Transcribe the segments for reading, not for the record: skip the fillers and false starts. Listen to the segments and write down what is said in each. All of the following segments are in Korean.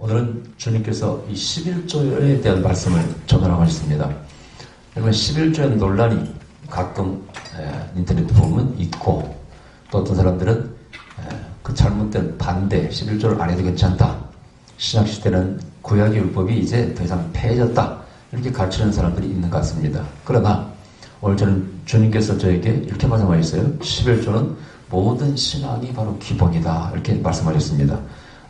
오늘은 주님께서 이 11조에 대한 말씀을 전하라고 하셨습니다. 그러면 11조에는 논란이 가끔 인터넷 보면 있고, 또 어떤 사람들은 그 잘못된 반대, 11조를 안 해도 괜찮다. 신약시대는 구약의 율법이 이제 더 이상 폐해졌다. 이렇게 가르치는 사람들이 있는 것 같습니다. 그러나 오늘 저는 주님께서 저에게 이렇게 말씀하셨어요. 11조는 모든 신앙이 바로 기본이다. 이렇게 말씀하셨습니다.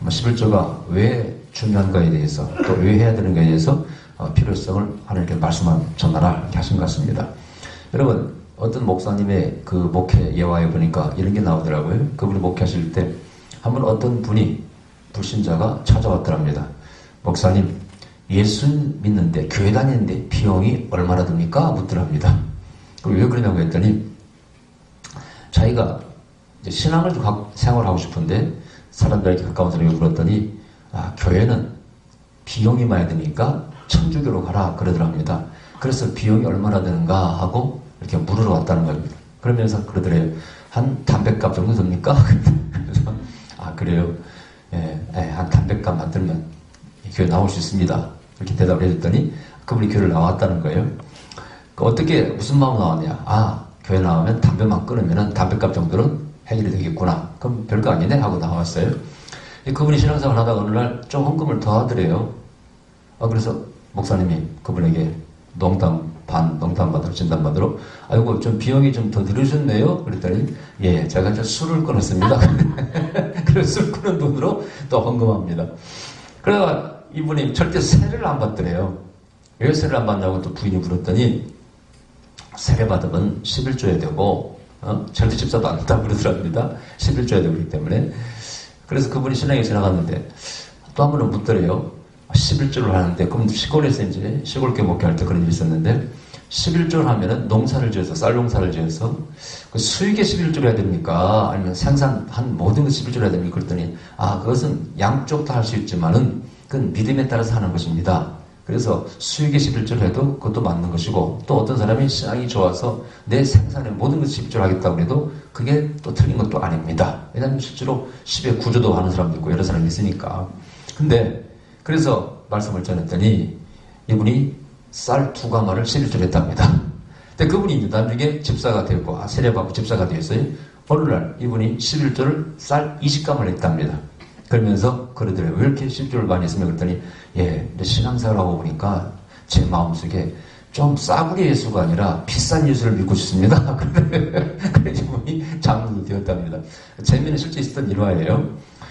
11조가 왜 중요한가에 대해서, 또 왜 해야 되는가에 대해서 필요성을 하나님께 전하라 이렇게 하신 것 같습니다. 여러분, 어떤 목사님의 그 목회 예화에 보니까 이런 게 나오더라고요. 그분이 목회하실 때 한 번 어떤 분이 불신자가 찾아왔더랍니다. 목사님, 예수 믿는데, 교회 다니는데 비용이 얼마나 듭니까? 묻더랍니다. 그럼 왜 그러냐고 했더니 자기가 이제 신앙을 좀 생활하고 싶은데 사람들에게 가까운 사람이 물었더니 교회는 비용이 많이 드니까 천주교로 가라 그러더랍니다. 그래서 비용이 얼마나 드는가 하고 이렇게 물으러 왔다는 겁니다. 그러면서 그러더래요. 한 담뱃값 정도 듭니까? 그래서 그래요. 한 담뱃값만 들면 교회 나올 수 있습니다. 이렇게 대답을 해줬더니 그분이 교회를 나왔다는 거예요. 어떻게 무슨 마음으로 나왔냐? 교회 나오면 담배만 끊으면 담뱃값 정도는 해결이 되겠구나. 그럼 별거 아니네 하고 나왔어요. 그분이 신앙생활 하다가 어느 날 좀 헌금을 더 하더래요. 그래서 목사님이 그분에게 농담 받으러 진단받으러 아이고 좀 비용이 좀 더 들으셨네요. 그랬더니 예, 제가 좀 술을 끊었습니다. 그래서 술 끊은 돈으로 또 헌금합니다. 그래가 이분이 절대 세례를 안 받더래요. 왜 세례를 안 받냐고 또 부인이 물었더니 세례 받으면 11조야 되고 절대 집사도 안 한다고 그러더랍니다. 11조야 되기 때문에. 그래서 그분이 신앙에 지나갔는데 또 한 번은 묻더래요. 11조를 하는데, 그럼 시골에서 이제 시골교회 목회할 때 그런 일이 있었는데 11조를 하면은 농사를 지어서, 쌀 농사를 지어서 그 수익의 11조를 해야 됩니까? 아니면 생산한 모든 것 11조를 해야 됩니까? 그랬더니 그것은 양쪽 다 할 수 있지만은 그건 믿음에 따라서 하는 것입니다. 그래서 수익의 11조를 해도 그것도 맞는 것이고, 또 어떤 사람이 신앙이 좋아서 내 생산의 모든 것을 11조를 하겠다고 해도 그게 또 틀린 것도 아닙니다. 왜냐하면 실제로 10의 구조도 하는 사람도 있고 여러 사람이 있으니까. 근데 그래서 말씀을 전했더니 이분이 쌀 2가마를 11조를 했답니다. 근데 그분이 이제 나중에 집사가 되고 세례받고 집사가 되었어요. 어느 날 이분이 11조를 쌀 20가마를 했답니다. 그러면서 그러더래요. 왜 이렇게 10조를 많이 했으면 그랬더니 신앙생활하고 보니까 제 마음속에 좀 싸구려 예수가 아니라 비싼 예수를 믿고 싶습니다. 그래서 이분이 장로도 되었답니다. 재미는 실제 있었던 일화예요.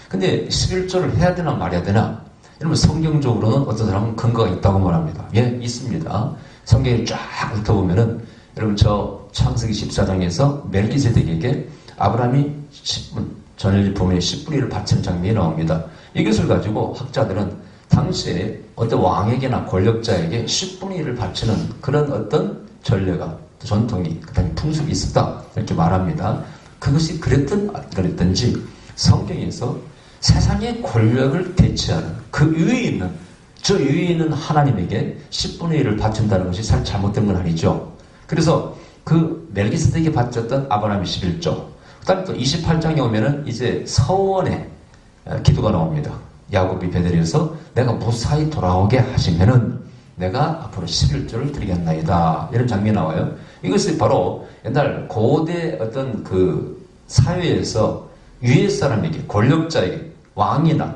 근데 11조를 해야 되나 말아야 되나? 여러분, 성경적으로는 어떤 사람은 근거가 있다고 말합니다. 있습니다. 성경에 쫙 훑어보면은 여러분, 저 창세기 14장에서 멜기세덱에게 아브라함이 10분, 전일 보면 10분위를 바치는 장면이 나옵니다. 이것을 가지고 학자들은 당시에 어떤 왕에게나 권력자에게 10분위를 바치는 그런 어떤 전례가, 전통이, 그다음에 풍습이 있었다 이렇게 말합니다. 그것이 그랬든지 성경에서 세상의 권력을 대체하는 그 위에 있는 하나님에게 10분의 1을 바친다는 것이 사실 잘못된 건 아니죠. 그래서 그 멜기세덱이 바쳤던 아브라함의 11조, 그 다음에 또 28장에 오면은 이제 서원의 기도가 나옵니다. 야곱이 베델에서 내가 무사히 돌아오게 하시면은 내가 앞으로 11조를 드리겠나이다. 이런 장면이 나와요. 이것이 바로 옛날 고대 어떤 그 사회에서 위에 사람에게, 권력자에게, 왕이나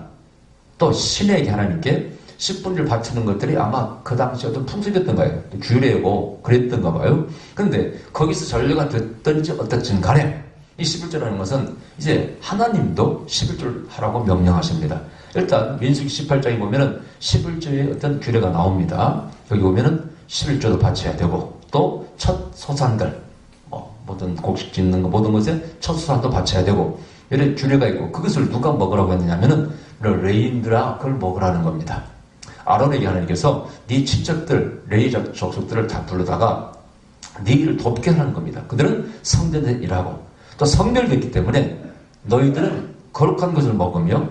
또 신에게, 하나님께 10분을 바치는 것들이 아마 그 당시 어떤 풍습이었던 거예요. 규례고 그랬던가 봐요. 그런데 거기서 전례가 됐든지 어떻든 간에 이 11조라는 것은 이제 하나님도 11조를 하라고 명령하십니다. 일단 민수기 18장에 보면은 11조의 어떤 규례가 나옵니다. 여기 보면은 11조도 바쳐야 되고, 또 첫 소산들, 모든 곡식 짓는 거 모든 것에 첫 소산도 바쳐야 되고, 이런 규례가 있고, 그것을 누가 먹으라고 했느냐면은 레인들아 그걸 먹으라는 겁니다. 아론에게 하나님께서 네 친척들, 레위 족속들을 다 불러다가 네 일을 돕게 하는 겁니다. 그들은 성전에 일하고 또 성별됐기 때문에 너희들은 거룩한 것을 먹으며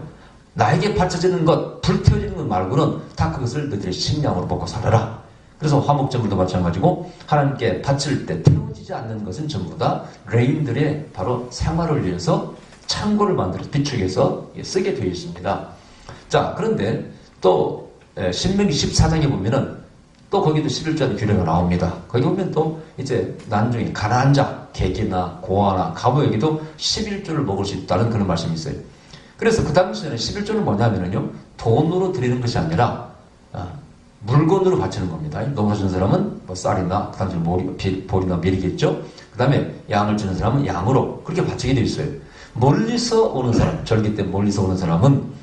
나에게 바쳐지는 것, 불태워지는 것 말고는 다 그것을 너희들의 식량으로 먹고 살아라. 그래서 화목제물도 마찬가지고 하나님께 바칠 때 태워지지 않는 것은 전부 다 레인들의 바로 생활을 위해서 창고를 만들어서 비축해서 쓰게 되어 있습니다. 자, 그런데 또 신명기 14장에 보면은 또 거기도 11조의 규례가 나옵니다. 거기 보면 또 이제 나중에 가난한 자, 객이나 고아나 과부에게도 11조를 먹을 수 있다는 그런 말씀이 있어요. 그래서 그 당시에는 11조는 뭐냐면요, 돈으로 드리는 것이 아니라 물건으로 바치는 겁니다. 농사짓는 사람은 뭐 쌀이나 그 당시 보리나 밀이겠죠. 그 다음에 양을 주는 사람은 양으로 그렇게 바치게 되어 있어요. 멀리서 오는 사람, 절기 때 멀리서 오는 사람은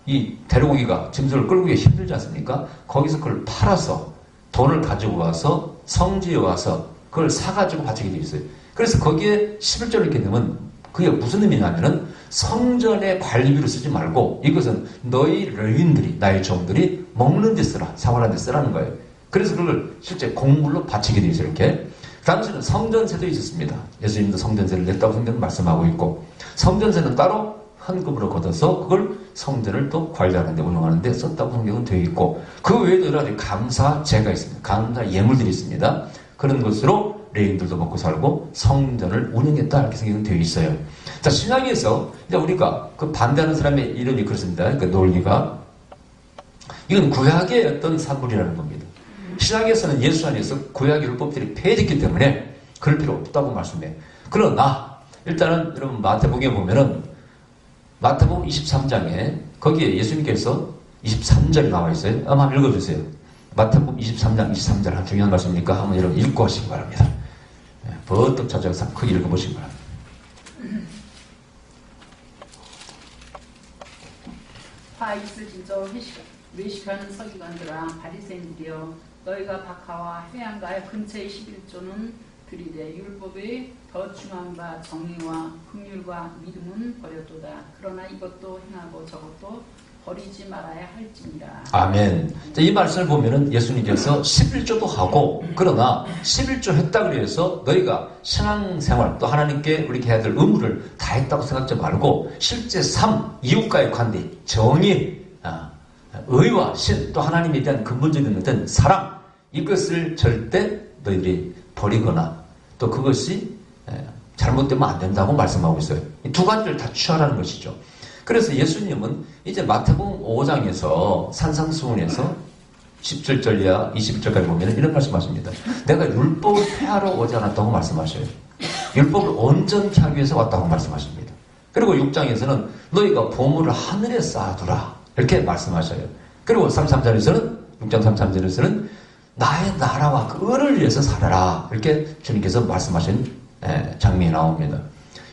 이 돼지고기가 짐승을 끌고 오기 힘들지 않습니까? 거기서 그걸 팔아서 돈을 가지고 와서 성지에 와서 그걸 사가지고 바치게 되어 있어요. 그래서 거기에 11조를 이렇게 넣으면 그게 무슨 의미냐면은 성전의 관리비로 쓰지 말고 이것은 너희 레위인들이, 나의 종들이 먹는 데 쓰라, 생활하는 데 쓰라는 거예요. 그래서 그걸 실제 공물로 바치게 되어 있어요. 이렇게. 당시는 성전세도 있었습니다. 예수님도 성전세를 냈다고 성경은 말씀하고 있고, 성전세는 따로 헌금으로 걷어서 그걸 성전을 또 관리하는 데 운영하는 데 썼다고 성경은 되어 있고, 그 외에도 여러 가지 감사제가 있습니다. 감사 예물들이 있습니다. 그런 것으로 레인들도 먹고 살고 성전을 운영했다 이렇게 성경은 되어 있어요. 자, 신약에서 이제 우리가 그 반대하는 사람의 이름이 그렇습니다. 그 논리가 이건 구약의 어떤 산물이라는 겁니다. 신약에서는 예수 안에서 구약의 율법들이 폐해졌기 때문에 그럴 필요 없다고 말씀해요. 그러나 일단은 여러분 마태복음에 보면은 마태복음 23장에 거기에 예수님께서 23절이 나와 있어요. 한번 읽어주세요. 마태복음 23장 23절 한 중요한 말씀이니까 한번 여러분 읽고 하시기 바랍니다. 버뜩 찾아서 크게 읽어보시기 바랍니다. 화 있을진저 외식하는 서기관들아 바리새인들이여 너희가 박하와 회양가의 근처의 11조는 들이되 율법의 더 중요한 바 정의와 긍휼과 믿음은 버렸도다. 그러나 이것도 행하고 저것도 버리지 말아야 할지니라. 아멘. 자, 이 말씀을 보면은 예수님께서 11조도 하고, 그러나 11조 했다고 해서 너희가 신앙생활 또 하나님께 우리가 해야 될 의무를 다 했다고 생각하지 말고 실제 삶, 이웃과의 관계, 정의, 의와 신, 또 하나님에 대한 근본적인 어떤 사랑, 이것을 절대 너희들이 버리거나 또 그것이 잘못되면 안 된다고 말씀하고 있어요. 이 두 가지를 다 취하라는 것이죠. 그래서 예수님은 이제 마태복음 5장에서 산상수훈에서 17절 이하 21절까지 보면 이런 말씀하십니다. 내가 율법을 폐하러 오지 않았다고 말씀하셔요. 율법을 온전케 하기 위해서 왔다고 말씀하십니다. 그리고 6장에서는 너희가 보물을 하늘에 쌓아두라 이렇게 말씀하셔요. 그리고 33절에서는 6장 33절에서는 나의 나라와 그 의를 위해서 살아라 이렇게 주님께서 말씀하신 장면이 나옵니다.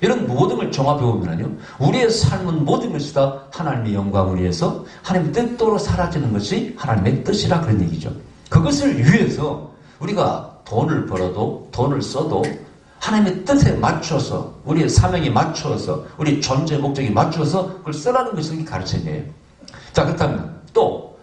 이런 모든 걸 종합해 보면요, 우리의 삶은 모든 것이 다 하나님의 영광을 위해서 하나님의 뜻대로 사라지는 것이 하나님의 뜻이라 그런 얘기죠. 그것을 위해서 우리가 돈을 벌어도 돈을 써도 하나님의 뜻에 맞춰서 우리의 사명에 맞춰서 우리 존재 목적에 맞춰서 그걸 쓰라는 것이 가르침이에요. 자, 그렇다면 또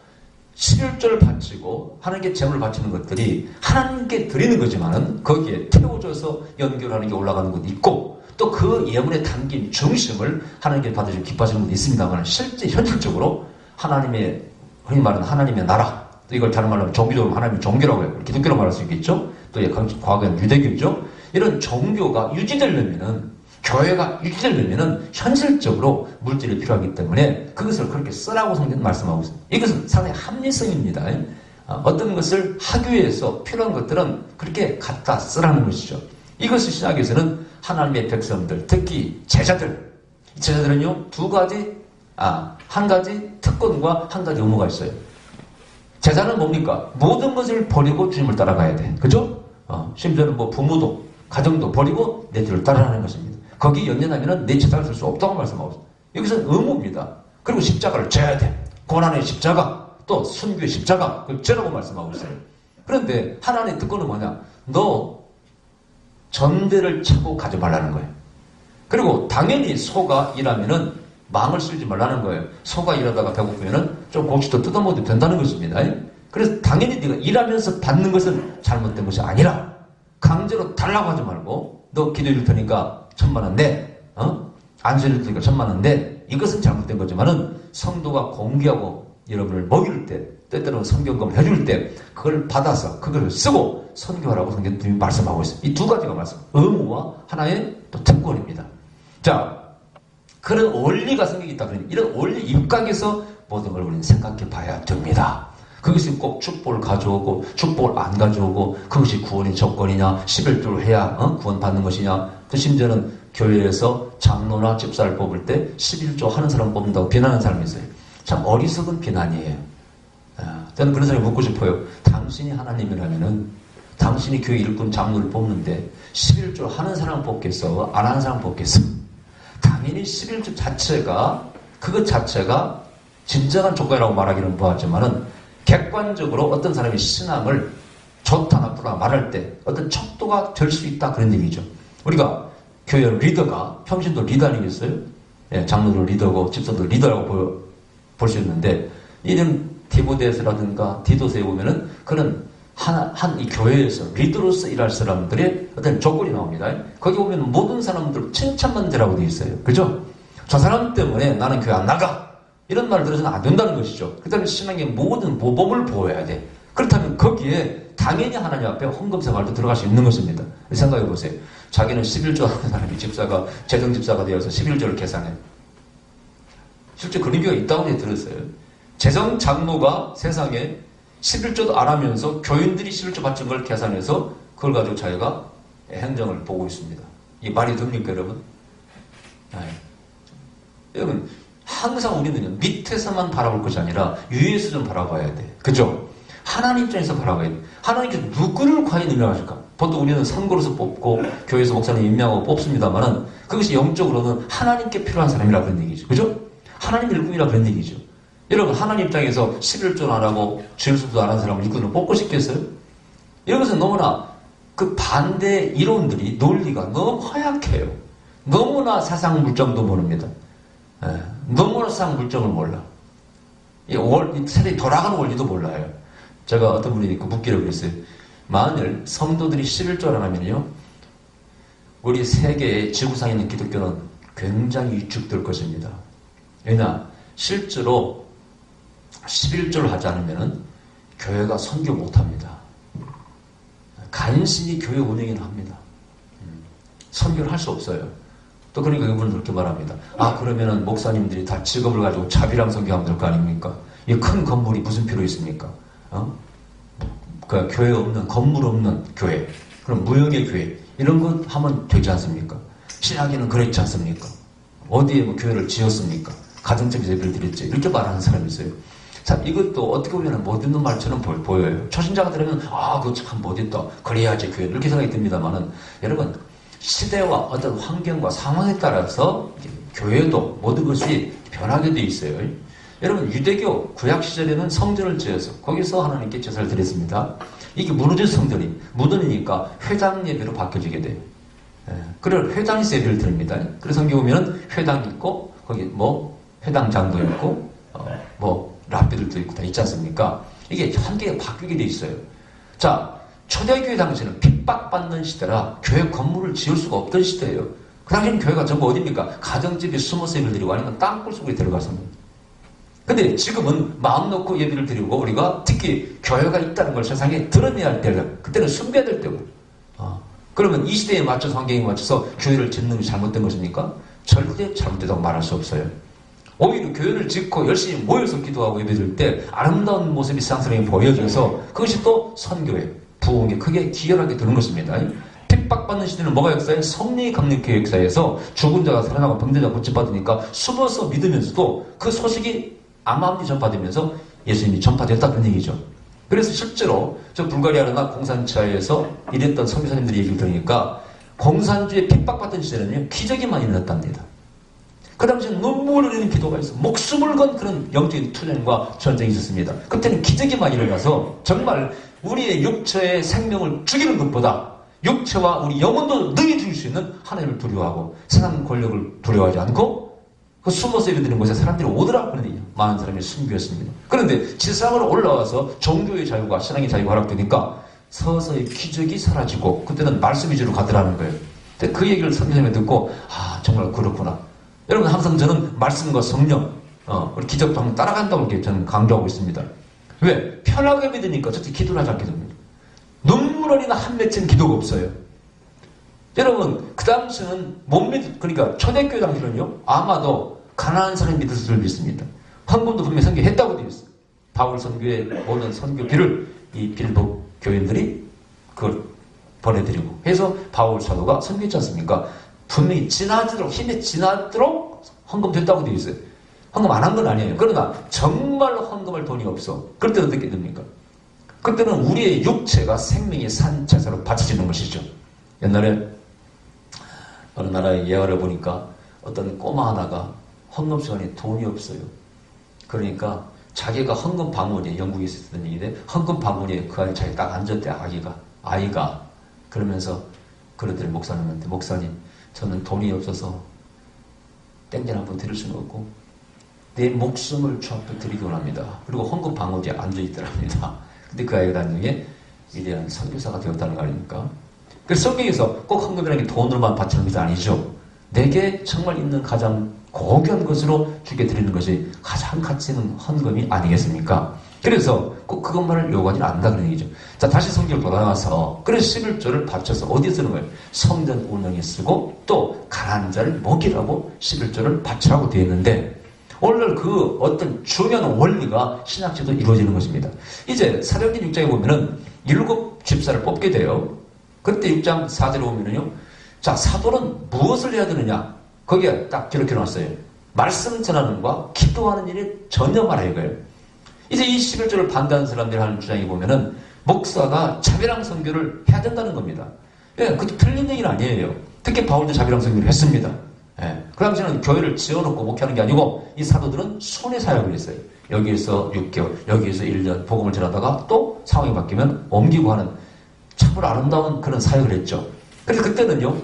11조를 바치고 하나님께 제물을 바치는 것들이 하나님께 드리는 거지만은 거기에 태워져서 연결하는 게 올라가는 것도 있고 또 그 예물에 담긴 중심을 하나님께 받으시고 기뻐하시는 것도 있습니다만 실제 현실적으로 하나님의 흔히 말하는 하나님의 나라 또 이걸 다른 말로 하면 종교적으로 하나님의 종교라고 해요. 기독교로 말할 수 있겠죠. 또 과거에는 유대교죠. 이런 종교가 유지되려면은 교회가 유지되려면은 현실적으로 물질이 필요하기 때문에 그것을 그렇게 쓰라고 성경은 말씀하고 있습니다. 이것은 상당히 합리성입니다. 어떤 것을 하기 위해서 필요한 것들은 그렇게 갖다 쓰라는 것이죠. 이것을 신약에서는 하나님의 백성들, 특히 제자들, 제자들은요 한 가지 특권과 한 가지 의무가 있어요. 제자는 뭡니까? 모든 것을 버리고 주님을 따라가야 돼. 그죠? 심지어는 뭐 부모도 가정도 버리고 내 뒤를 따라가는 것입니다. 거기 연연하면 내 제자를 쓸 수 없다고 말씀하고 있습니다. 여기서는 의무입니다. 그리고 십자가를 져야 돼. 고난의 십자가, 또 순교의 십자가, 그걸 져라고 말씀하고 있어요. 그런데 하나님의 특권은 뭐냐? 너 전대를 차고 가지 말라는 거예요. 그리고 당연히 소가 일하면은 망을 쓸지 말라는 거예요. 소가 일하다가 배고프면은 좀 곡식도 뜯어먹어도 된다는 것입니다. 그래서 당연히 네가 일하면서 받는 것은 잘못된 것이 아니라 강제로 달라고 하지 말고 너 기도해줄 테니까 1,000,000원 내, 안수해줄 테니까 1,000,000원 내. 이것은 잘못된 거지만은 성도가 공개하고 여러분을 먹일 때, 때때로 성경금을 해줄 때 그걸 받아서 그걸 쓰고 선교하라고 성경님이 말씀하고 있어요. 이 두 가지가 말씀, 의무와 하나의 또 특권입니다. 자, 그런 원리가 성경에 있다 그러니 이런 원리 입각에서 모든 걸 우리는 생각해 봐야 됩니다. 그것이 꼭 축복을 가져오고 축복을 안 가져오고 그것이 구원의 조건이냐, 11조를 해야 구원받는 것이냐, 또 심지어는 교회에서 장로나 집사를 뽑을 때 11조 하는 사람 뽑는다고 비난하는 사람이 있어요. 참 어리석은 비난이에요. 저는 그런 사람이 묻고 싶어요. 당신이 하나님이라면은 당신이 교회 일꾼 장로를 뽑는데 11조 하는 사람 뽑겠어? 안 하는 사람 뽑겠어? 당연히 11조 자체가 그것 자체가 진정한 조건이라고 말하기는 뭐하지만은 객관적으로 어떤 사람이 신앙을 좋다 나쁘다 말할 때 어떤 척도가 될 수 있다 그런 얘기죠. 우리가 교회 리더가 평신도 리더 아니겠어요? 예, 장로도 리더고 집사도 리더라고 볼 수 있는데 이런 디모데서라든가 디도서에 보면은 그런 한 이 교회에서 리더로서 일할 사람들의 어떤 조건이 나옵니다. 거기 보면 모든 사람들 칭찬만 되라고 되어 있어요. 그죠? 저 사람 때문에 나는 교회 안 나가. 이런 말을 들어서는 안 된다는 것이죠. 그 다음에 신앙의 모든 모범을 보여야 돼. 그렇다면 거기에 당연히 하나님 앞에 헌금생활도 들어갈 수 있는 것입니다. 생각해 보세요. 자기는 11조 하는 사람이 집사가, 재정집사가 되어서 11조를 계산해. 실제 그런 경우가 있다고 들었어요. 재정장로가 세상에 11조도 안 하면서 교인들이 11조 받은 걸 계산해서 그걸 가지고 자기가 행정을 보고 있습니다. 이게 말이 됩니까, 여러분? 여러분, 항상 우리는 밑에서만 바라볼 것이 아니라 위에서 좀 바라봐야 돼. 그죠? 하나님 입장에서 바라봐야 돼. 하나님께서 누구를 과연 임명하실까? 보통 우리는 선거로서 뽑고 교회에서 목사님 임명하고 뽑습니다만은 그것이 영적으로는 하나님께 필요한 사람이라 그런 얘기죠. 그죠? 하나님 일꾼이라 그런 얘기죠. 여러분, 하나님 입장에서 11조는 안 하고 주일수도 안 하는 사람을 일꾼으로 뽑고 싶겠어요? 이런 것은 너무나 그 반대 이론들이 논리가 너무 허약해요. 너무나 세상 물정도 모릅니다. 너무나 세상 물정을 몰라. 세상이 돌아가는 원리도 몰라요. 제가 어떤 분이 묻기를 그랬어요. 만일 성도들이 11조를 안 하면요, 우리 세계의 지구상에 있는 기독교는 굉장히 위축될 것입니다. 왜냐, 실제로 11조를 하지 않으면 교회가 선교 못합니다. 간신히 교회 운영이나 합니다. 선교를 할 수 없어요. 또 그러니까 이분은 그렇게 말합니다. 그러면은 목사님들이 다 직업을 가지고 자비랑 선교하면 될 거 아닙니까? 이 큰 건물이 무슨 필요 있습니까? 그 교회 없는, 건물 없는 교회, 그럼 무역의 교회, 이런 거 하면 되지 않습니까? 신약에는 그랬지 않습니까? 어디에 뭐 교회를 지었습니까? 가정적 예배를 드렸죠. 이렇게 말하는 사람이 있어요. 자, 이것도 어떻게 보면 못 있는 말처럼 보여요. 초신자가 들으면, 그거 참 못있다. 그래야지 교회. 이렇게 생각이 듭니다만은, 여러분, 시대와 어떤 환경과 상황에 따라서 교회도 모든 것이 변하게 돼 있어요. 여러분, 유대교 구약 시절에는 성전을 지어서 거기서 하나님께 제사를 드렸습니다. 이게 무너진 성전이 무너지니까 회당 예배로 바뀌어지게 돼요. 그래서 회당에서 예배를 드립니다. 그래서 성경 보면 회당 있고 거기 뭐 회당장도 있고 뭐 랍비들도 있고 다 있지 않습니까? 이게 한계가 바뀌게 돼 있어요. 자, 초대교회 당시에는 핍박받는 시대라 교회 건물을 지을 수가 없던 시대예요. 그 당시에는 교회가 전부 어디입니까? 가정집에 숨어서 예배를 드리고 아니면 땅굴 속에 들어가서. 근데 지금은 마음 놓고 예배를 드리고 우리가 특히 교회가 있다는 걸 세상에 드러내야 할 때가 그때는 숨겨야 될 때고. 그러면 이 시대에 맞춰서 환경에 맞춰서 교회를 짓는 것이 잘못된 것입니까? 절대 잘못되다고 말할 수 없어요. 오히려 교회를 짓고 열심히 모여서 기도하고 예배드릴 때 아름다운 모습이 세상 사람이 보여져서 그것이 또 선교회, 부흥에 크게 기여하게 되는 것입니다. 핍박받는 시대는 뭐가 역사에 성령이 강력한 역사에서 죽은 자가 살아나고 병든 자가 고침받으니까 숨어서 믿으면서도 그 소식이 암암리 전파되면서 예수님이 전파됐다 그런 얘기죠. 그래서 실제로 저 불가리아나 공산주의에서 일했던 선교사님들이 얘기를 들으니까 공산주의에 핍박받던 시대는요 기적이 많이 일어났답니다. 그 당시에 눈물을 흘리는 기도가 있어 목숨을 건 그런 영적인 투쟁과 전쟁이 있었습니다. 그때는 기적이 많이 일어나서 정말 우리의 육체의 생명을 죽이는 것보다 육체와 우리 영혼도 능히 죽일 수 있는 하나님을 두려워하고 세상 권력을 두려워하지 않고 그 숨어서 예배드리는 곳에 사람들이 오더라 그러니 많은 사람이 순교했습니다. 그런데 지상으로 올라와서 종교의 자유와 신앙의 자유가 허락되니까 서서히 기적이 사라지고 그때는 말씀 위주로 가더라는 거예요. 근데 그 얘기를 선생님이 듣고 정말 그렇구나. 여러분 항상 저는 말씀과 성령 우리 기적도 한번 따라간다고 이렇게 저는 강조하고 있습니다. 왜? 편하게 믿으니까 저렇게 기도를 하지 않게 됩니다. 눈물 흘리는 한 맺힌 기도가 없어요. 여러분 그 당시는 못 그러니까 초대교회 당시는요 아마도 가난한 사람이 믿을 줄 믿습니다. 헌금도 분명히 선교했다고 되어 있어요. 바울 선교의 모든 선교비를 이 빌보 교인들이 그걸 보내드리고 해서 바울 사도가 선교했지 않습니까? 분명히 지나도록 힘이 지나도록 헌금됐다고 되어 있어요. 헌금 안 한 건 아니에요. 그러나 정말 헌금할 돈이 없어. 그럴 때는 어떻게 됩니까? 그때는 우리의 육체가 생명의 산 제사로 바쳐지는 것이죠. 옛날에 어느 나라의 예화를 보니까 어떤 꼬마 하나가 헌금 시간에 돈이 없어요. 그러니까 자기가 헌금 방문에, 영국에 있었던 얘기인데 헌금 방문에 그 안에 자기 딱 앉았대. 아이가 그러면서 그러더니 목사님한테, 목사님 저는 돈이 없어서 땡전 한번 드릴 수는 없고 내 목숨을 주 앞에 드리곤 합니다. 그리고 헌금 방문에 앉아있더랍니다. 근데 그 아이가 나중에 위대한 선교사가 되었다는 거 아닙니까? 그래서 성경에서 꼭 헌금이라는 게 돈으로만 바치는 것이 아니죠. 내게 정말 있는 가장 고귀한 것으로 주께 드리는 것이 가장 가치 있는 헌금이 아니겠습니까? 그래서 꼭 그것만을 요구하지 않는다 그런 얘기죠. 자, 다시 성경을 돌아가서 그래서 11조를 바쳐서 어디에 쓰는 거예요? 성전 운영에 쓰고 또 가난한 자를 먹이라고 11조를 바치라고 되어 있는데 오늘 그 어떤 중요한 원리가 신학적으로 이루어지는 것입니다. 이제 사도행전 6장에 보면은 7 집사를 뽑게 돼요. 그때 6장 4절에 보면은요. 자, 사도는 무엇을 해야 되느냐? 거기에 딱 기록해 놨어요. 말씀 전하는 것과 기도하는 일이 전혀 말아 이거예요. 이제 이 11조를 반대하는 사람들이 하는 주장에 보면은 목사가 자비랑 선교를 해야 된다는 겁니다. 예, 그것도 틀린 얘기는 아니에요. 특히 바울도 자비랑 선교를 했습니다. 예, 그 당시에는 교회를 지어놓고 목회하는 게 아니고 이 사도들은 손해 사역을 했어요. 여기에서 6개월, 여기에서 1년 복음을 전하다가 또 상황이 바뀌면 옮기고 하는 참으로 아름다운 그런 사역을 했죠. 그래서 그때는요,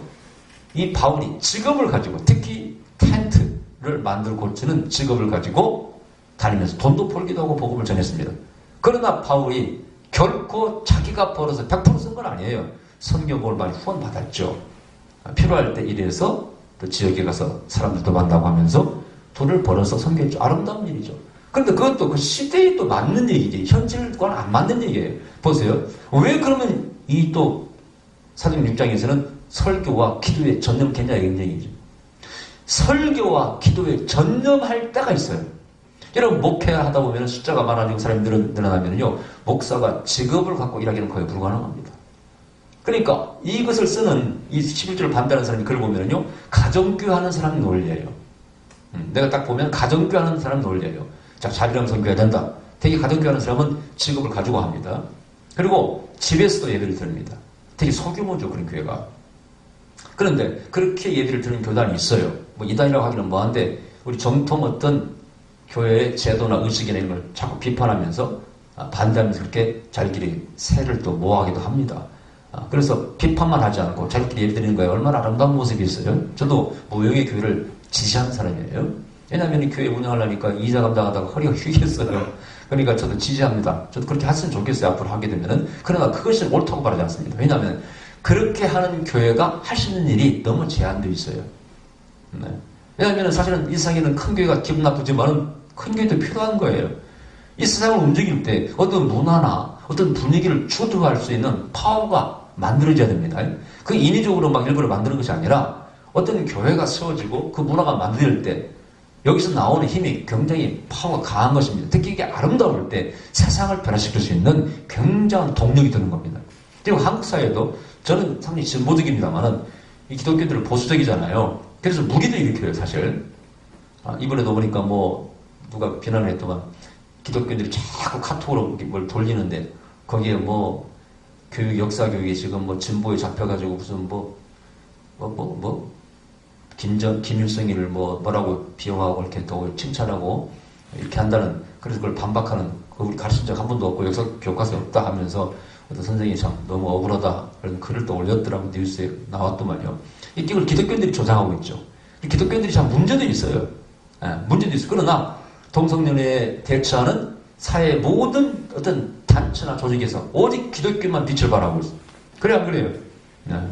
이 바울이 직업을 가지고 특히 텐트를 만들고 고치는 직업을 가지고 다니면서 돈도 벌기도 하고 복음을 전했습니다. 그러나 바울이 결코 자기가 벌어서 100% 쓴 건 아니에요. 선교복을 많이 후원받았죠. 필요할 때 이래서 또 지역에 가서 사람들도 만나고 하면서 돈을 벌어서 선교했죠. 아름다운 일이죠. 그런데 그것도 그 시대에 또 맞는 얘기지. 현실과는 안 맞는 얘기예요. 보세요. 왜 그러면 이 또 사도행전 6장에서는 설교와 기도에 전념했냐 이런 얘기죠. 설교와 기도에 전념할 때가 있어요. 여러분 목회하다 보면 숫자가 많아지고 사람들은 늘어나면요 목사가 직업을 갖고 일하기는 거의 불가능합니다. 그러니까 이것을 쓰는 이 11조를 반대하는 사람이 글을 보면요 가정교회 하는 사람이 논리예요. 내가 딱 보면 가정교회 하는 사람 논리예요. 자, 자비랑 선교해야 된다. 되게 가정교회 하는 사람은 직업을 가지고 합니다. 그리고 집에서도 예배를 드립니다. 되게 소규모죠 그런 교회가. 그런데 그렇게 예배를 드리는 교단이 있어요. 뭐 이단이라고 하기는 뭐한데 우리 정통 어떤 교회의 제도나 의식이나 이런 걸 자꾸 비판하면서 반대하면서 그렇게 자기들이 세를 또 모아하기도 합니다. 그래서 비판만 하지 않고 자기들끼리 예배드리는 거에 얼마나 아름다운 모습이 있어요. 저도 모형의 교회를 지지하는 사람이에요. 왜냐하면 이 교회 운영하려니까 이자 감당하다가 허리가 휘겠어요. 그러니까 저도 지지합니다. 저도 그렇게 했으면 좋겠어요. 앞으로 하게 되면은. 그러나 그것이 옳다고 말하지 않습니다. 왜냐하면 그렇게 하는 교회가 할 수 있는 일이 너무 제한되어 있어요. 네. 왜냐하면 사실은 이 세상에는 큰 교회가 기분 나쁘지만은 큰 교회도 필요한 거예요. 이 세상을 움직일 때 어떤 문화나 어떤 분위기를 주도할 수 있는 파워가 만들어져야 됩니다. 그 인위적으로 막 일부러 만드는 것이 아니라 어떤 교회가 세워지고 그 문화가 만들 때 여기서 나오는 힘이 굉장히 파워가 강한 것입니다. 특히 이게 아름다울 때 세상을 변화시킬 수 있는 굉장한 동력이 되는 겁니다. 그리고 한국 사회도 저는 상당히 진보적입니다만은 이 기독교들은 보수적이잖아요. 그래서 무리도 일으켜요, 사실. 이번에도 보니까 뭐 누가 비난을 했더만 기독교인들이 자꾸 카톡으로 뭘 돌리는데 거기에 뭐 교육, 역사 교육이 지금 뭐 진보에 잡혀가지고 무슨 김일성이를 뭐라고 비용하고 이렇게 또 칭찬하고 이렇게 한다는, 그래서 그걸 반박하는, 우리 가르친 적 한 번도 없고 역사 교과서에 없다 하면서 어떤 선생님이 참 너무 억울하다 그런 글을 또 올렸더라고, 뉴스에 나왔더만요. 이걸 기독교인들이 조장하고 있죠. 기독교인들이 참 문제도 있어요. 문제도 있어요. 그러나 동성연애에 대처하는 사회의 모든 어떤 단체나 조직에서 오직 기독교만 빛을 발하고 있어요. 그래 안 그래요?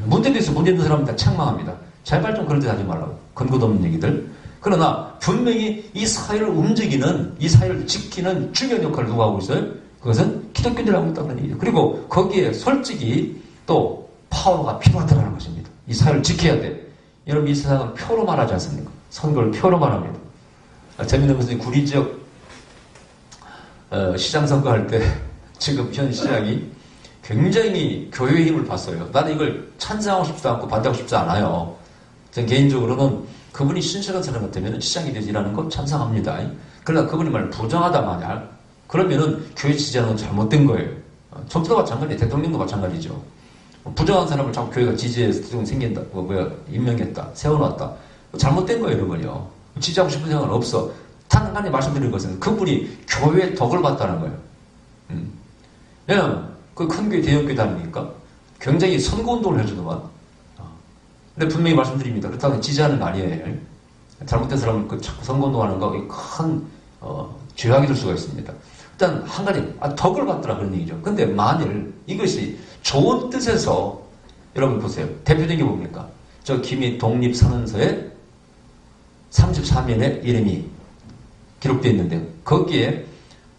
문제도 있어. 문제 있는 사람은 다 책망합니다. 제발 좀 그런 데 하지 말라고. 근거도 없는 얘기들. 그러나 분명히 이 사회를 움직이는, 이 사회를 지키는 중요한 역할을 누가 하고 있어요? 그것은 기독교인들이 하고 있다는 얘기죠. 그리고 거기에 솔직히 또 파워가 필요하다는 것입니다. 이 사회를 지켜야 돼. 여러분 이 세상은 표로 말하지 않습니까? 선거를 표로 말합니다. 재밌는 것은 구리 지역 시장 선거할 때 지금 현 시장이 굉장히 교회의 힘을 봤어요. 나는 이걸 찬성하고 싶지도 않고 반대하고 싶지 않아요. 전 개인적으로는 그분이 신실한 사람 같으면 시장이 되지라는 거 찬성합니다. 그러나 그분이 말을 부정하다 만약 그러면은 교회 지지하는 건 잘못된 거예요. 정치도 마찬가지예요. 대통령도 마찬가지죠. 부정한 사람을 자꾸 교회가 지지해서 생긴다, 임명했다, 세워놨다. 잘못된 거예요, 이러면요. 지지하고 싶은 생각은 없어. 단간에 말씀드린 것은 그분이 교회의 덕을 봤다는 거예요. 왜냐면 그 큰 교회, 대형 교회 다니니까 굉장히 선거운동을 해주더만. 근데 분명히 말씀드립니다. 그렇다고 지지하는 거 아니에요. 잘못된 사람은 그 자꾸 선거운동하는 거 큰 죄악이 될 수가 있습니다. 일단 한 가지 덕을 받더라 그런 얘기죠. 근데 만일 이것이 좋은 뜻에서 여러분 보세요. 대표적인 게 뭡니까? 저 김이 독립선언서에 33년의 이름이 기록되어 있는데 거기에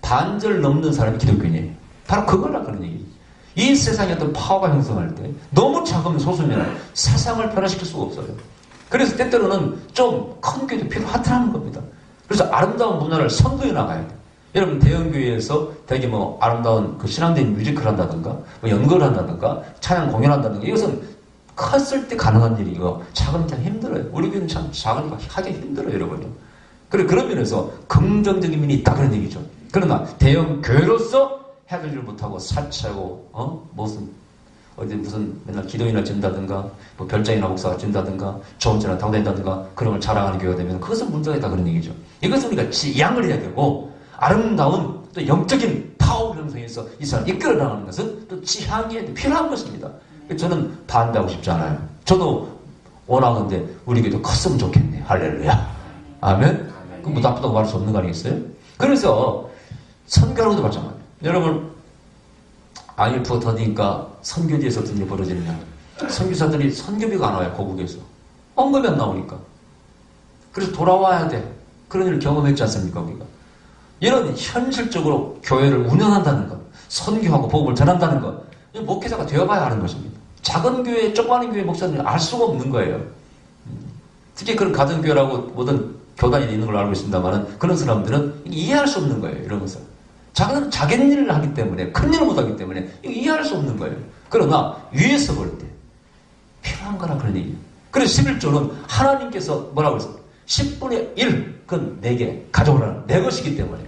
반절 넘는 사람이 기독교인이에요. 바로 그거라 그런 얘기죠. 이 세상에 어떤 파워가 형성할 때 너무 작은 소수면 세상을 변화시킬 수가 없어요. 그래서 때때로는 좀 큰 교회도 필요하다는 겁니다. 그래서 아름다운 문화를 선도해 나가야 돼요. 여러분 대형교회에서 되게 아름다운 그 신앙적인 뮤지컬 한다든가 연극을 한다든가 찬양 공연한다든가 이것은 컸을 때 가능한 일이고 작은 게 힘들어요. 우리 교회는 참 작으니까 하기 힘들어요, 여러분요. 그런 면에서 긍정적인 면이 있다 그런 얘기죠. 그러나 대형교회로서 해결을 못하고 사치하고 무슨 맨날 기도이나 준다든가 별장이나 목사가 준다든가 좋은 차나 타고 다닌다든가 그런 걸 자랑하는 교회가 되면 그것은 문제가 있다 그런 얘기죠. 이것은 우리가 지양을 해야 되고 아름다운 또 영적인 파워 형성에서 이 사람을 이끌어 나가는 것은 또 지향이 필요한 것입니다. 저는 반대하고 싶지 않아요. 저도 원하는데 우리 교회도 컸으면 좋겠네. 할렐루야. 아멘. 그 뭐 나쁘다고 말할 수 없는 거 아니겠어요? 그래서 선교하고도 마찬가지예요. 여러분 IMF가 터지니까 선교지에서 어떤 일이 벌어지느냐. 선교사들이 선교비가 안 와요. 고국에서. 언급이 안 나오니까. 그래서 돌아와야 돼. 그런 일을 경험했지 않습니까? 우리가. 이런 현실적으로 교회를 운영한다는 것, 선교하고 복음을 전한다는 것, 목회자가 되어봐야 하는 것입니다. 작은 교회, 조그마한 교회 목사들은 알 수가 없는 거예요. 특히 그런 가정교회라고 모든 교단이 있는 걸로 알고 있습니다만 그런 사람들은 이해할 수 없는 거예요. 이런 것을. 작은 일을 하기 때문에, 큰 일을 못하기 때문에 이해할 수 없는 거예요. 그러나 위에서 볼 때 필요한 거라 그런 얘기예요. 그래서 11조는 하나님께서 뭐라고 했어요? 10분의 1, 그건 내게 가져오라는 내 것이기 때문에.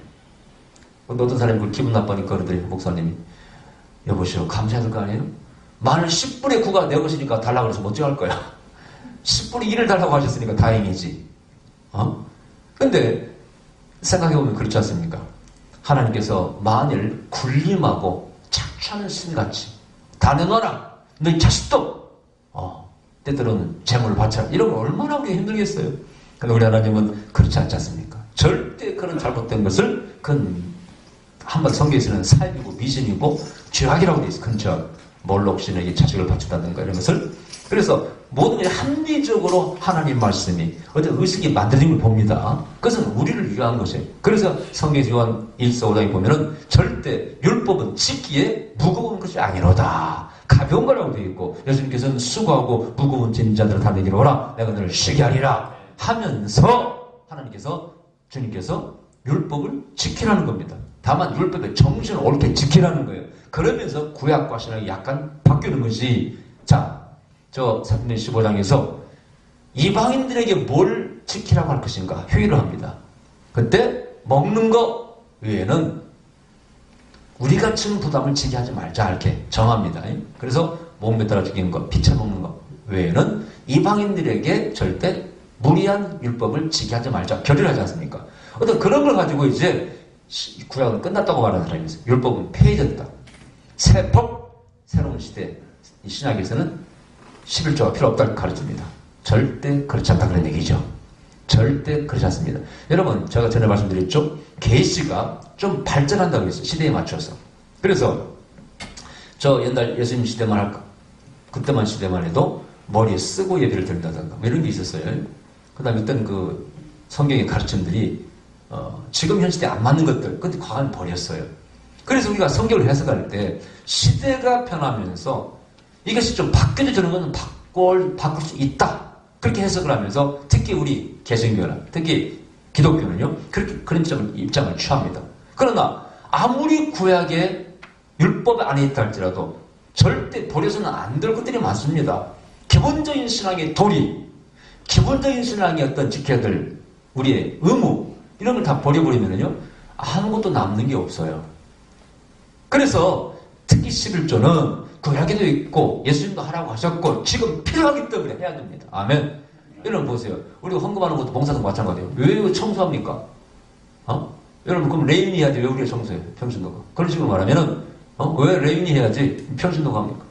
어떤 사람이 그걸 기분 나빠하니까 그러더니 목사님이 여보시오 감사해야 될 거 아니에요? 만일 10분의 9가 내 것이니까 달라고 해서 어찌 할 거야? 10분의 1을 달라고 하셨으니까 다행이지. 근데 생각해보면 그렇지 않습니까? 하나님께서 만일 굴림하고 착취하는 신같이 다 내놔라. 너희 자식도 때때로는 재물을 바쳐라. 이러면 얼마나 우리가 힘들겠어요. 근데 우리 하나님은 그렇지 않지 않습니까? 절대 그런 잘못된 것을 그건 한번 성경에서는 삶이고 미신이고 죄악이라고 되어 있어요. 큰 죄악. 몰록신에게 자식을 바친다든가 이런 것을. 그래서 모든 게 합리적으로 하나님 말씀이 어떤 의식이 만들어진 걸 봅니다. 그것은 우리를 위한 것이에요. 그래서 성경에서 요한 1서 5장에 보면은 절대 율법은 짓기에 무거운 것이 아니로다. 가벼운 거라고 되어 있고 예수님께서는 수고하고 무거운 짐 자들을 다 내게로 오라. 내가 너를 쉬게 하리라. 하면서 하나님께서 주님께서 율법을 지키라는 겁니다. 다만 율법의 정신을 옳게 지키라는 거예요. 그러면서 구약과 신약이 약간 바뀌는 것이 저 사도행전 15장에서 이방인들에게 뭘 지키라고 할 것인가 회의를 합니다. 그때 먹는 거 외에는 우리가 치는 부담을 지게 하지 말자 이렇게 정합니다. 그래서 몸에 따라 죽이는 거, 피차 먹는 거 외에는 이방인들에게 절대 무리한 율법을 지게 하지 말자 결의를 하지 않습니까? 어떤 그런 걸 가지고 이제 구약은 끝났다고 말하는 사람이 있어요. 율법은 폐해졌다. 새 법, 새로운 시대 이 신약에서는 11조가 필요 없다고 가르칩니다. 절대 그렇지 않다 그런 얘기죠. 절대 그렇지 않습니다. 여러분 제가 전에 말씀드렸죠. 계시가 좀 발전한다고 했어요. 시대에 맞춰서. 그래서 저 옛날 예수님 시대만 그때만 시대만 해도 머리에 쓰고 예배를 드린다든가 뭐 이런 게 있었어요. 그 다음에 어떤 그 성경의 가르침들이 지금 현 시대에 안 맞는 것들 근데 과거는 버렸어요. 그래서 우리가 성경을 해석할 때 시대가 변하면서 이것이 좀 바뀌어져 저런 것은 바꿀 수 있다. 그렇게 해석을 하면서 특히 우리 개신교나 특히 기독교는요. 그렇게 그런 입장을 취합니다. 그러나 아무리 구약의 율법 안에 있다 할지라도 절대 버려서는 안 될 것들이 많습니다. 기본적인 신앙의 도리, 기본적인 신앙의 어떤 지켜야 될 우리의 의무, 이런 걸 다 버려버리면요 아무것도 남는 게 없어요. 그래서 특히 11조는 구약에도 있고 예수님도 하라고 하셨고 지금 필요하기 때문에 해야 됩니다. 아멘. 여러분 보세요. 우리가 헌금하는 것도 봉사도 마찬가지예요. 왜 청소합니까? 여러분 그럼 레인이 해야지 왜 우리가 청소해요? 평신도가. 그런 식으로 말하면은 왜 레인이 해야지 평신도가 합니까?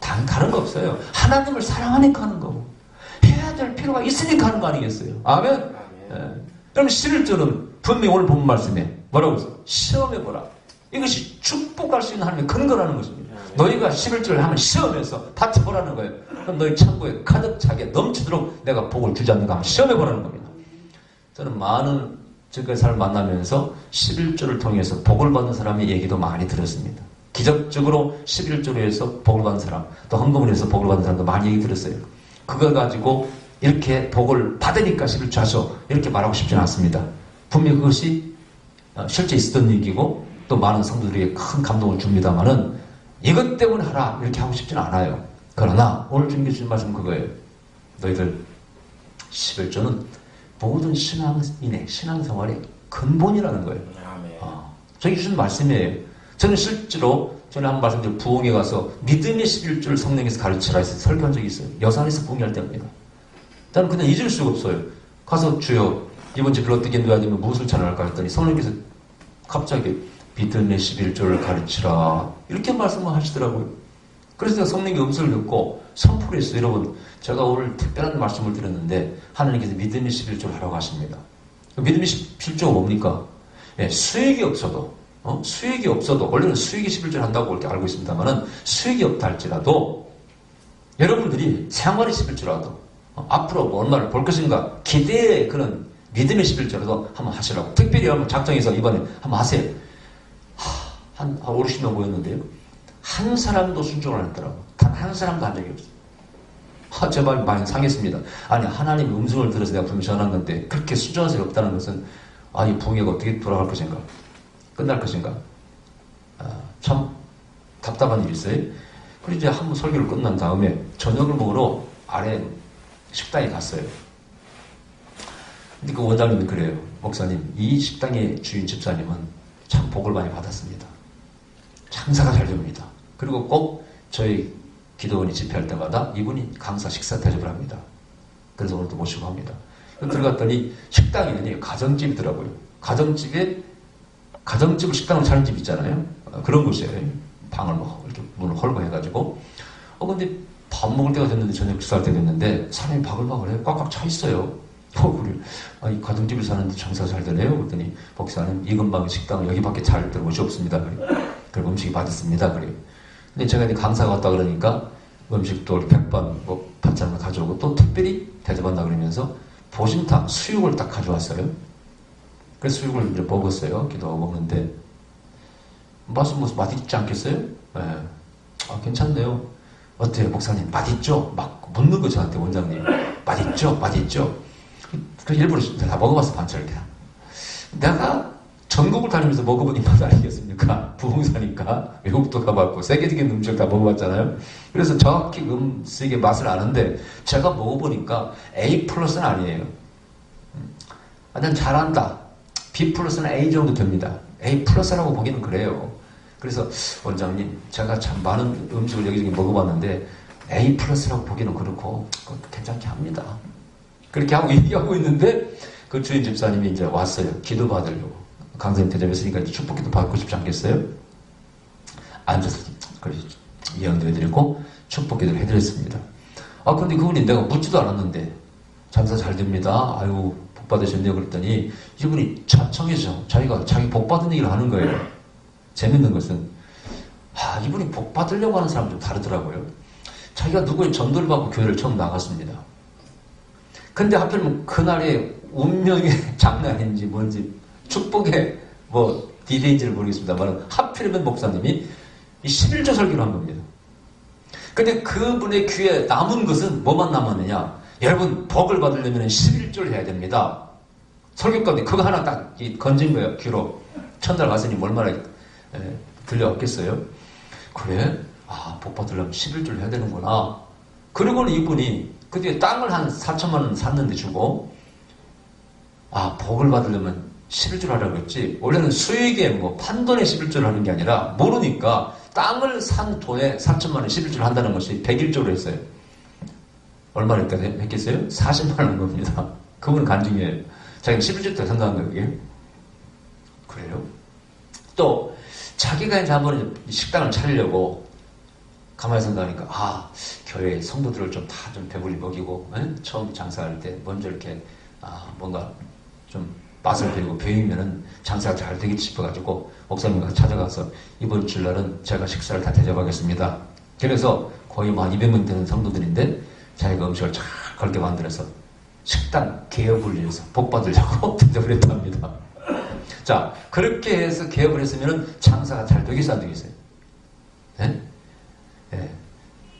다른 거 없어요. 하나님을 사랑하니까 하는 거고 해야 될 필요가 있으니까 하는 거 아니겠어요? 아멘. 예. 그럼 11조는 분명히 오늘 본 말씀에 뭐라고 했어요? 시험해보라. 이것이 축복할 수 있는 하나님의 근거라는 것입니다. 너희가 11조를 하면 시험해서 다쳐보라는 거예요. 그럼 너희 창고에 가득 차게 넘치도록 내가 복을 주지 않는가 하면 시험해보라는 겁니다. 저는 많은 지금까지 사람을 만나면서 11조를 통해서 복을 받는 사람의 얘기도 많이 들었습니다. 기적적으로 11조로 해서 복을 받는 사람, 또 헌금을 해서 복을 받는 사람도 많이 얘기 들었어요. 그걸 가지고 이렇게 복을 받으니까 11조 하셔 이렇게 말하고 싶지는 않습니다. 분명히 그것이 실제 있었던 얘기고 또 많은 성도들에게 큰 감동을 줍니다만은 이것 때문에 하라 이렇게 하고 싶지는 않아요. 그러나 오늘 주님께 주신 말씀은 그거예요. 너희들 11조는 모든 신앙인의 신앙생활의 근본이라는 거예요. 저기 주신 말씀이에요. 저는 실제로 전에 한번 말씀드린 부흥에 가서 믿음의 11조를 성령에서 가르치라 해서 설교한 적이 있어요. 여산에서 부흥할 때입니다. 저는 그냥 잊을 수가 없어요. 가서 주여 이번 주 글 어떻게 놓아야 되면 무엇을 찬양할까 했더니 성령께서 갑자기 믿음의 11조를 가르치라 이렇게 말씀을 하시더라고요. 그래서 제가 성령의 음성을 듣고 선포를 했어요. 여러분 제가 오늘 특별한 말씀을 드렸는데 하나님께서 믿음의 11조를 하라고 하십니다. 믿음의 11조가 뭡니까? 예, 수익이 없어도 원래는 수익이 11조를 한다고 이렇게 알고 있습니다만은 수익이 없다 할지라도 여러분들이 생활의 11조라도 앞으로 뭐 얼마를 볼 것인가 기대의 그런 믿음의 11조라도 한번 하시라고 특별히 한번 작정해서 이번에 한번 하세요. 한 5, 60명 모였는데요. 한 사람도 순종을 안 했더라고. 단 한 사람도 한 적이 없어요. 제 마음이 많이 상했습니다. 아니 하나님의 음성을 들어서 내가 분명히 전한 건데 그렇게 순종한 사람이 없다는 것은 이 부흥회가 어떻게 돌아갈 것인가 끝날 것인가 참 답답한 일이 있어요. 그리고 이제 한번 설교를 끝난 다음에 저녁을 먹으러 아래 식당에 갔어요. 근데 그 원장님이 그래요. 목사님 이 식당의 주인 집사님은 참 복을 많이 받았습니다. 장사가 잘 됩니다. 그리고 꼭 저희 기도원이 집회할 때마다 이분이 강사 식사 대접을 합니다. 그래서 오늘도 모시고 합니다. 들어갔더니 식당이 가정집이더라고요. 가정집을 식당으로 차린 집 있잖아요. 그런 곳이에요. 방을 이렇게 문을 헐고 해가지고. 근데 밥 먹을 때가 됐는데 저녁 식사할 때 됐는데 사람이 바글바글해요. 꽉꽉 차 있어요. 이 가정집을 사는데 장사가 잘 되네요. 그랬더니 목사님 이 근방의 식당은 여기밖에 잘 될 곳이 없습니다. 그리고 음식이 맛있습니다. 그래요. 근데 제가 이제 강사가 왔다 그러니까 음식도 백반 반찬을 가져오고 또 특별히 대접한다 그러면서 보신탕 수육을 딱 가져왔어요. 그래서 수육을 이제 먹었어요. 기도하고 먹는데 맛은 맛있지 않겠어요? 네. 괜찮네요. 어때요 목사님 맛있죠? 막 묻는 거 저한테 원장님 맛있죠? 맛있죠? 그래서 일부러 다 먹어봤어 반찬을 그냥. 내가 전국을 다니면서 먹어본 입맛 아니겠습니까? 부흥사니까 외국도 가봤고 세계적인 음식 다 먹어봤잖아요. 그래서 정확히 음식의 맛을 아는데 제가 먹어보니까 A 플러스는 아니에요. 난 잘한다. B 플러스는 A 정도 됩니다. A 플러스라고 보기는 그래요. 그래서 원장님 제가 참 많은 음식을 여기저기 먹어봤는데 A 플러스라고 보기는 그렇고 괜찮게 합니다. 그렇게 하고 얘기하고 있는데 그 주인 집사님이 이제 왔어요. 기도 받으려고. 강사님 대접했으니까 이제 축복기도 받고 싶지 않겠어요? 앉아서 그래서 예언도 해드리고 축복기도를 해드렸습니다. 근데 그분이 내가 묻지도 않았는데 장사 잘 됩니다. 아유 복 받으셨네요. 그랬더니 이분이 자청해서 자기 복 받은 얘기를 하는 거예요. 재밌는 것은 이분이 복 받으려고 하는 사람은 좀 다르더라고요. 자기가 누구의 전도를 받고 교회를 처음 나갔습니다. 근데 하필이면 그날의 운명의 장난인지 뭔지 축복의 디데이인지를 모르겠습니다만 하필이면 목사님이 이 11조 설교를 한 겁니다. 근데 그분의 귀에 남은 것은 뭐만 남았느냐? 여러분 복을 받으려면 11조를 해야 됩니다. 설교 가운데 그거 하나 딱 건진 거예요. 귀로. 천달 갔으니 얼마나 들려왔겠어요? 그래? 복 받으려면 11조를 해야 되는구나. 그리고는 이분이 그 뒤에 땅을 한 4천만 원 샀는데 주고, 복을 받으려면 11조를 하라고 했지. 원래는 수익에 판돈에 11조를 하는 게 아니라 모르니까 땅을 산 돈에 4천만 원 11조를 한다는 것이 101조를 했어요. 얼마나 했겠어요? 40만 원 겁니다. 그분은 간증이에요. 자기가 11조 때 생각한 거예요, 그게. 그래요? 또, 자기가 이제 한번 식당을 차리려고 가만히 생각하니까, 교회 성도들을 다 배불리 먹이고, 처음 장사할 때 먼저 이렇게, 뭔가 좀 맛을 배우고 배우면은 장사가 잘 되겠지 싶어가지고, 목사님과 찾아가서 이번 주날은 제가 식사를 다 대접하겠습니다. 그래서 거의 한 200명 되는 성도들인데, 자기가 음식을 잘 걸게 만들어서 식당 개업을 위해서 복 받으려고 대접을 했답니다. 자, 그렇게 해서 개업을 했으면 장사가 잘 되겠어요, 안 되겠어요? 네? 네.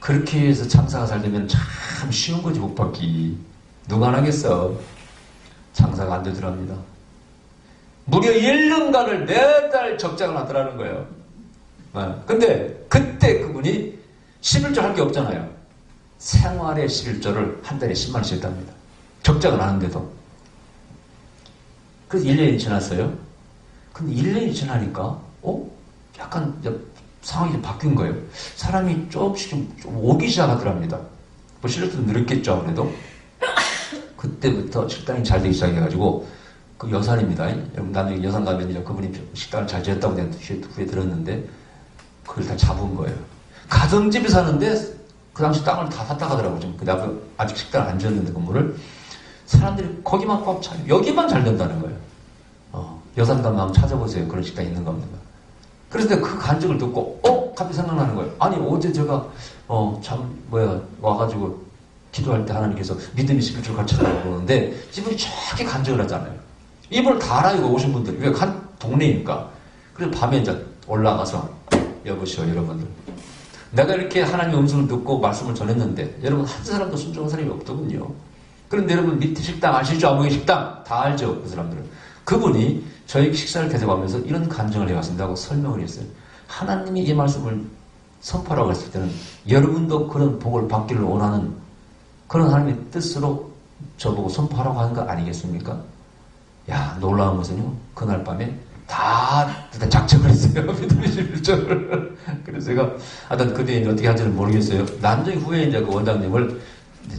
그렇게 해서 장사가 잘 되면 참 쉬운 거지, 복 받기. 누가 안 하겠어? 장사가 안 되더랍니다. 무려 1년간을 매달 적장을 하더라는 거예요. 근데 그때 그분이 11조 할 게 없잖아요. 생활의 11조를 한 달에 10만 원씩 했답니다. 적장을 하는데도. 그래서 1년이 지났어요. 근데 1년이 지나니까 약간 상황이 좀 바뀐 거예요. 사람이 조금씩 좀 오기 시작하더랍니다. 실력도 늘었겠죠, 아무래도. 그때부터 식당이 잘 되기 시작해가지고 그 여산입니다. 여러분 나중에 여산 가면 이제 그분이 식당을 잘 지었다고 내가 후에 들었는데 그걸 다 잡은 거예요. 가정집에 사는데 그 당시 땅을 다 샀다 가더라고요. 지금 그 아직 식당을 안 지었는데 건물을 사람들이 거기만 꽉 차요. 여기만 잘 된다는 거예요. 여산 가면 한번 찾아보세요. 그런 식당이 있는 겁니다. 그래서 내가 그 간증을 듣고 갑자기 생각나는 거예요. 아니 어제 제가 와가지고 기도할 때 하나님께서 믿음이 11조 가르쳐달라고 그러는데 이분이 저렇게 간증을 하잖아요. 이분을 다 알아요. 오신 분들이. 왜? 동네니까. 그래서 밤에 이제 올라가서 여보시오 여러분들. 내가 이렇게 하나님의 음성을 듣고 말씀을 전했는데 여러분 한 사람도 순종한 사람이 없더군요. 그런데 여러분 밑에 식당 아시죠? 아무개 식당 다 알죠? 그 사람들은. 그분이 저희 식사를 대접하면서 이런 간증을 해왔습니다 하고 설명을 했어요. 하나님이 이 말씀을 선포하라고 했을 때는 여러분도 그런 복을 받기를 원하는 그런 하나님의 뜻으로 저보고 선포하라고 하는 거 아니겠습니까? 놀라운 것은요. 그날 밤에 다 작정을 했어요. 믿음의 11조를. 그래서 제가 하여튼 그때 어떻게 하는지는 모르겠어요. 나중에 후에 이제 그 원장님을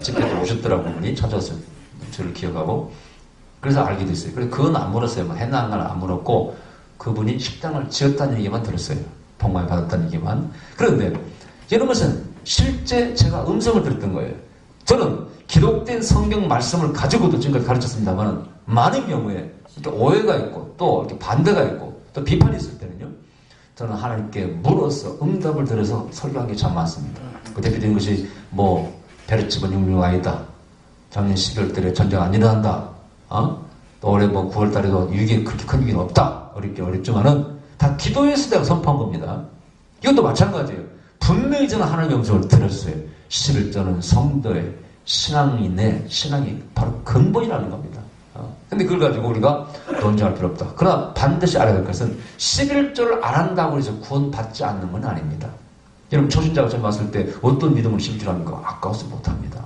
집에 오셨더라고요. 분이 찾아서 저를 기억하고. 그래서 알게 됐어요. 그래서 그건 안 물었어요. 했나 안 하나 안 물었고 그분이 식당을 지었다는 얘기만 들었어요. 복 많이 받았다는 얘기만. 그런데 이런 것은 실제 제가 음성을 들었던 거예요. 저는 기록된 성경 말씀을 가지고도 지금까지 가르쳤습니다만 많은 경우에 이렇게 오해가 있고 또 이렇게 반대가 있고 또 비판이 있을 때는요. 저는 하나님께 물어서 응답을 들어서 설교한 게 참 많습니다. 그 대표적인 것이 베르집은 흉흉아이다. 작년 12월 달에 전쟁 안 일어난다. 또 올해 9월 달에도 위기 그렇게 큰 위기는 없다. 어렵지만은 다 기도에서 내가 선포한 겁니다. 이것도 마찬가지예요. 분명히 저는 하나님의 음성을 들었어요. 11조는 성도의 신앙이 바로 근본이라는 겁니다. 근데 그걸 가지고 우리가 논쟁할 필요 없다. 그러나 반드시 알아야 될 것은 11조를 안 한다고 해서 구원받지 않는 건 아닙니다. 여러분 초신자가 처음 왔을 때 어떤 믿음을 11조를 합니까? 아까워서 못합니다.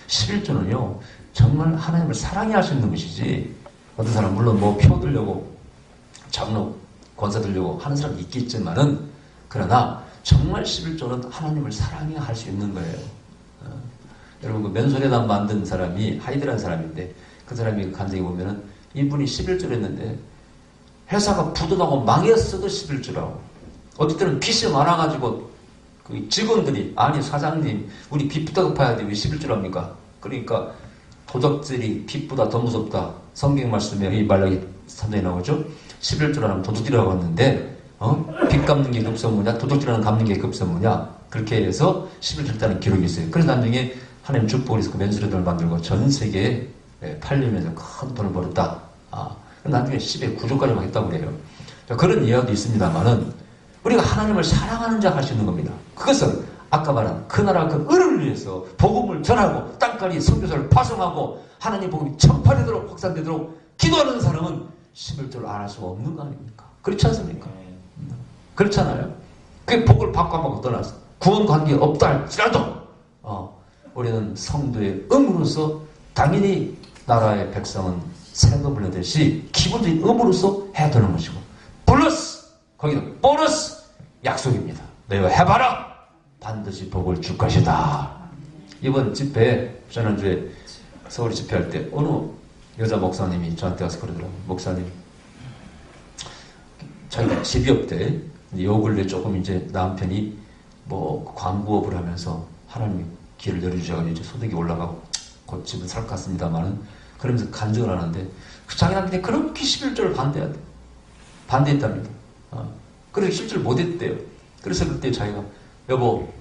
11조는요. 정말 하나님을 사랑해야 할 수 있는 것이지 어떤 사람 물론 표 들려고 장로 권사 들려고 하는 사람이 있겠지만은 그러나 정말 11조는 하나님을 사랑해야 할 수 있는 거예요. 여러분 그 맨소레단 만든 사람이 하이드라는 사람인데 그 사람이 간증해 보면은 이분이 11조를 했는데 회사가 부도나고 망했어도 11조라고. 어떨 때는 빚이 많아가지고 그 직원들이 아니 사장님 우리 빚부터 갚아야 돼 왜 11조를 합니까? 그러니까 도적질이 빚보다 더 무섭다. 성경 말씀에 이 말라기 3장에 나오죠. 11조라는 도둑질이라고 하는데 빚 갚는 게 급선무냐 도둑질하는 갚는 게 급선무냐 그렇게 해서 11조 했다는 기록이 있어요. 그래서 나중에 하나님 축복을 해서 그 맨수레단을 만들고 전 세계에 팔리면서 큰 돈을 벌었다. 나중에 10에 9조까지만 했다고 그래요. 그런 이야기도 있습니다만은 우리가 하나님을 사랑하는 자가 할 수 있는 겁니다. 그것은 아까 말한 그 나라 그 을을 위해서 복음을 전하고 땅까지 선교사를 파송하고 하나님 복음이 전파되도록 확산되도록 기도하는 사람은 11조를 안 할 수가 없는 거 아닙니까? 그렇지 않습니까? 그렇잖아요. 그 복을 받고 안 받고 떠나서 구원 관계 없다 할지라도 우리는 성도의 의무로서 당연히 나라의 백성은 세금을 내듯이 기본적인 의무로서 해야 되는 것이고 플러스 거기는 보너스 약속입니다. 너희가 해봐라 반드시 복을 줄 것이다. 이번 집회 지난주에 서울 집회할 때 어느 여자 목사님이 저한테 와서 그러더라고요. 목사님 자기가 집이 없대. 요 근래 조금 이제 남편이 뭐 광부업을 하면서 하나님이 길을 열어주셔가지고 이제 소득이 올라가고 곧 집은 살 것 같습니다만은 그러면서 간증을 하는데 자기 남편이 그렇게 11조를 반대했답니다. 그래서 11조를 못했대요. 그래서 그때 자기가 여보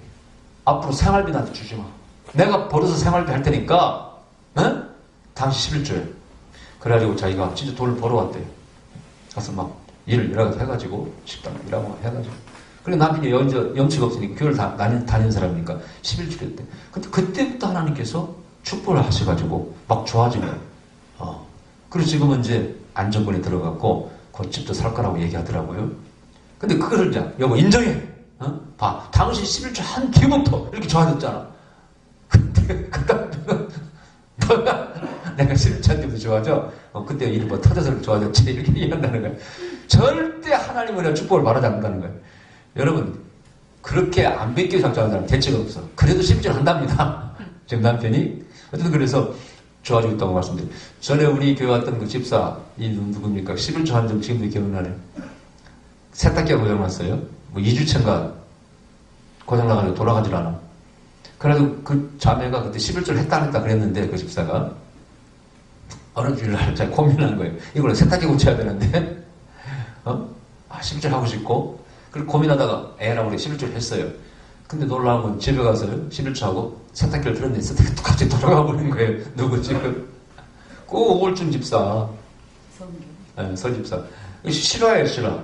앞으로 생활비 나한테 주지 마. 내가 벌어서 생활비 할 테니까 당신 11조에. 그래가지고 자기가 진짜 돈을 벌어왔대요. 가서 막 일을 여러 가지 해가지고 식당 일하고 해가지고 그래 남편이 염치가 없으니까 교회를 다니는 사람이니까 11주 했대. 근데 그때부터 하나님께서 축복을 하셔가지고 막 좋아진 거예요. 그리고 지금은 이제 안정권에 들어갔고 그 집도 살 거라고 얘기하더라고요. 근데 그거를 이제 여보 인정해. 봐 당신 11주 한 뒤부터 이렇게 좋아졌잖아. 근데 그다음에 내가 11주 한 뒤부터 좋아져. 그때 일이 뭐 터져서 이렇게 좋아졌지 이렇게 얘기한다는 거예요. 절대 하나님을 축복을 바라지 않는다는 거예요. 여러분 그렇게 안 뺏기고 작정하는 사람 대체가 없어. 그래도 11조 한답니다. 지금 남편이 어쨌든 그래서 좋아지고 있다고 말씀드려요. 전에 우리 교회 왔던 그 집사 이 누굽니까? 11조 한 점 지금도 기억나네. 세탁기가 고장났어요. 뭐 2주차인가 고장나가지고 돌아가질 않아. 그래도 그 자매가 그때 11조를 했다 그랬는데 그 집사가 어느 주일날 잘 고민한 거예요. 이걸 세탁기 고쳐야 되는데 11조 하고 싶고 그리고 고민하다가 애랑 우리 11조를 했어요. 근데 놀라운 건 집에 가서요 11조 하고 세탁기를 들었는데 세탁기가 갑자기 돌아가 버린 거예요. 누구 지금 꼭 우울증 집사 서 집사 싫어해요 싫어.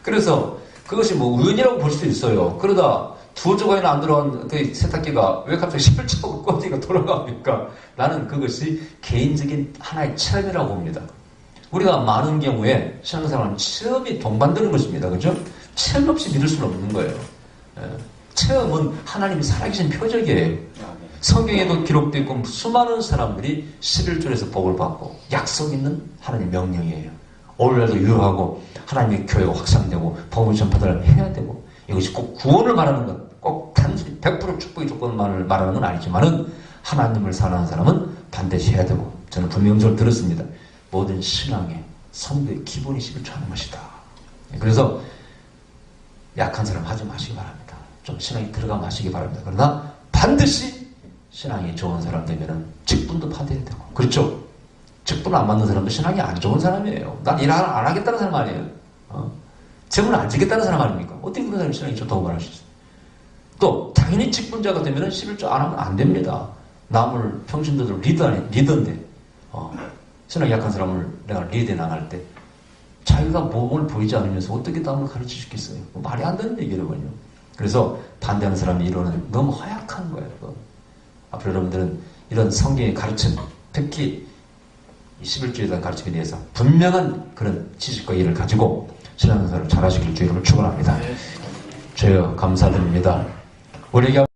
그래서 그것이 뭐 우연이라고 볼 수도 있어요. 그러다 2주간이나 안 들어간 그 세탁기가 왜 갑자기 11조가 꺼지가 돌아갑니까? 나는 그것이 개인적인 하나의 체험이라고 봅니다. 우리가 많은 경우에 신앙생활은 체험이 동반되는 것입니다. 그죠? 체험 없이 믿을 수는 없는 거예요. 체험은 하나님이 살아계신 표적이에요. 성경에도 기록되어 있고 수많은 사람들이 11조에서 복을 받고 약속 있는 하나님의 명령이에요. 오늘날도 유효하고 하나님의 교회가 확산되고 복음을 전파를 해야 되고 이것이 꼭 구원을 말하는 것 꼭 단순히 100% 축복의 조건만을 말하는 건 아니지만은 하나님을 사랑하는 사람은 반드시 해야 되고 저는 분명적으로 들었습니다. 모든 신앙의 성도의 기본이 11조 하는 것이다. 그래서 약한 사람 하지 마시기 바랍니다. 좀 신앙이 들어가 마시기 바랍니다. 그러나 반드시 신앙이 좋은 사람 되면은 직분도 받아야 되고 그렇죠? 직분 안 맞는 사람도 신앙이 안 좋은 사람이에요. 난 일 안 하겠다는 사람 아니에요. 재물 안 지겠다는 사람 아닙니까? 어떻게 그런 사람이 신앙이 좋다고 말할 수 있어요? 또 당연히 직분자가 되면은 11조 안 하면 안 됩니다. 남을 평신도들 리더인데 신앙이 약한 사람을 내가 리드에 나갈 때 자기가 몸을 보이지 않으면서 어떻게 남을 가르칠 수 있겠어요? 말이 안 되는 얘기로군요. 그래서 반대하는 사람이 이론은 너무 허약한 거예요. 앞으로 여러분들은 이런 성경의 가르침, 특히 11조에 대한 가르침에 대해서 분명한 그런 지식과 이해를 가지고 신앙생활을 잘하시길 주의 이름으로 축원합니다. 주여 감사드립니다. 우리에게